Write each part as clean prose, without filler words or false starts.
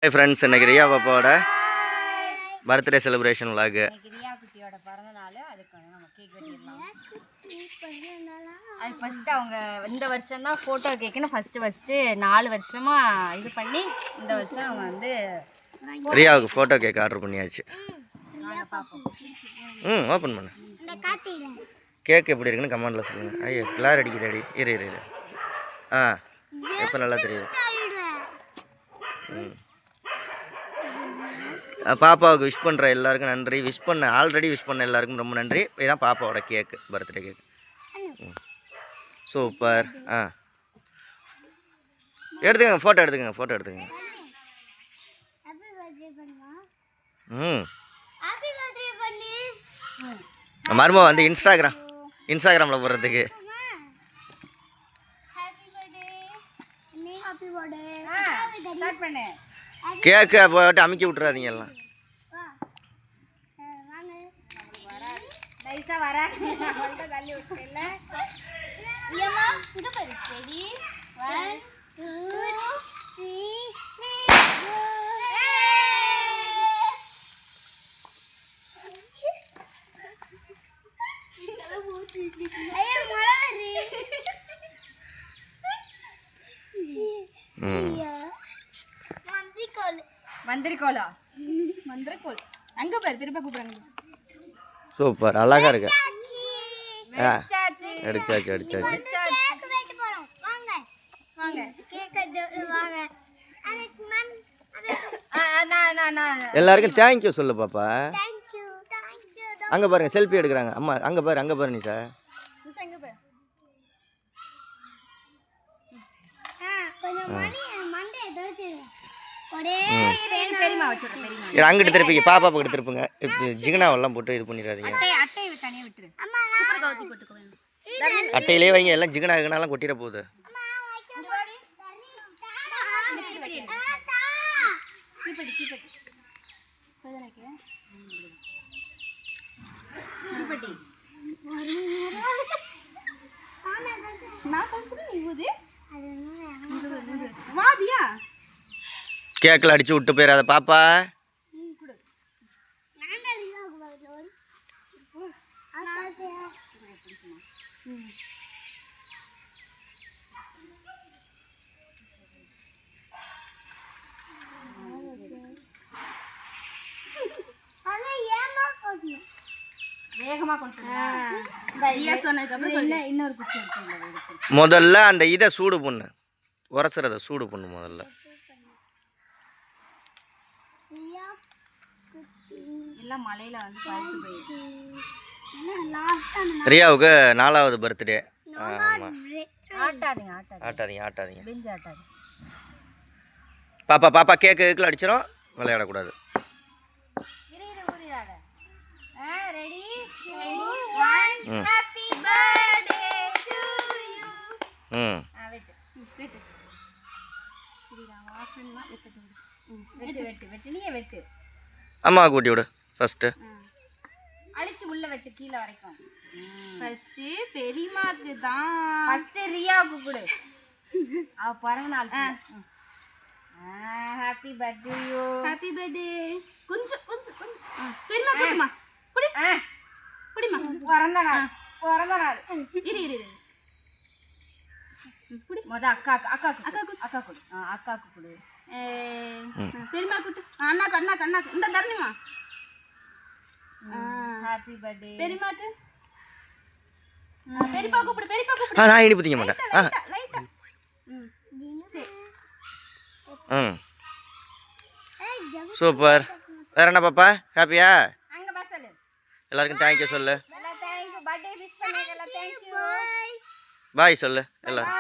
Hi friends, இன்றைக்கி ரியா பாப்பாவோட birthday celebration vlog. Riya குட்டியோட பிறந்த நாள். அதுக்கு நம்ம கேக் வெட்டிடலாம். அது ஃபஸ்ட்டு அவங்க இந்த வருஷம் தான் ஃபோட்டோ கேக்குன்னு ஃபஸ்ட்டு 4 வருஷமாக இது பண்ணி இந்த வருஷம் அவங்க வந்து ரியாவுக்கு ஃபோட்டோ கேக் ஆர்டர் பண்ணியாச்சு. பார்ப்போம். ஓப்பன் பண்ணு. கேக் எப்படி இருக்குன்னு கமெண்டில் சொல்லுங்கள். ஐயோ கிளார் அடிக்குது அடி. இரு எப்போ நல்லா தெரியுது. பாப்பாவுக்கு விஷ் பண்ணுற எல்லாருக்கும் நன்றி. ஆல்ரெடி விஷ் பண்ண எல்லாருக்கும் ரொம்ப நன்றி. இதுதான் பாப்பாவோட கேக்கு, பர்த்டே கேக்கு. சூப்பர். எடுத்துக்கங்க, ஃபோட்டோ எடுத்துக்கங்க. மருமக வந்து இன்ஸ்டாகிராமில் போடுறதுக்கு. கேக்கு போட்டு அமுக்கி விட்டுறாதீங்க எல்லாம். மந்திரிக்கோள் அங்க பாரு, திருப்ப கூப்பிடுறாங்க. சூப்பர், அழகா இருக்கு. அடிச்சாச்சு. எல்லாருக்கும் தேங்க்யூ சொல்லு பாப்பா. அங்க பாருங்க, செல்ஃபி எடுக்கிறாங்க. அம்மா அங்க பாரு நீ சார். அங்கிட்டு திருப்பிங்க, பாப்பா பக்கம் திருப்புங்க. ஜிகனாவெல்லாம் போட்டு இது பண்ணிடாதீங்க. அட்டையிலே வைங்க, எல்லாம் ஜிகனாலாம் கொட்டிட போகுது. கேக்கில் அடிச்சு விட்டு போயிடாத பாப்பா. முதல்ல அந்த இதை சூடு பண்ணு, உரசுறத சூடு பண்ணு முதல்ல. ரியாவுக்கு 4வது பர்த்டே. ஆட்டாதீங்க. பாப்பா கேக்கு அடிச்சிடும், விளையாடக்கூடாது. அம்மா கூட்டி விடு ஃபர்ஸ்ட். அழுத்தி உள்ள வெட்டு, கீழே வரைக்கும். ஃபர்ஸ்ட் பெரியமாக்கு தான். ஃபர்ஸ்ட் ரியாவுக்கு கொடு, அவ பிறந்த நாள். Happy birthday you. Happy birthday. கொஞ்சம் பெரியமா குடுமா. புடிமா. பிறந்த நாள். இரு புடி. மொத அக்காக்கு கொடு. பெரியமா குட்டு. அண்ணா இந்த தரணுமா. ஹாப்பி பர்த்டே பெரியமாக்கு. பெரியப்பா கூப்பிடு. நான் இனி பத்திக்க மாட்டேன். லைட்டா. சூப்பர். வேற என்ன பாப்பா, ஹாப்பியா? அங்க பா சொல்லு. எல்லாருக்கும் தேங்க்யூ சொல்லு. எல்லாம் தேங்க்யூ. பர்த்டே விஷ் பண்ணீங்க எல்லாம் தேங்க்யூ. பாய் சொல்லு எல்லாரும்.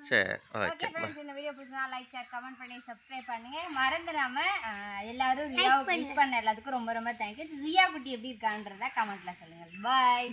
சரி, ஓகே. ஃப்ரெண்ட்ஸ், இந்த வீடியோ பிடிச்சா லைக், ஷேர், கமெண்ட் பண்ணி சப்ஸ்கிரைப் பண்ணுங்க. மறந்துடாம எல்லாரும் ரியாவுக்கு விஷ் பண்ண எல்லாத்துக்கும் ரொம்ப தேங்க்யூ. ரியா குட்டி எப்படி இருக்கான்றத கமெண்ட்ல சொல்லுங்க. பாய்.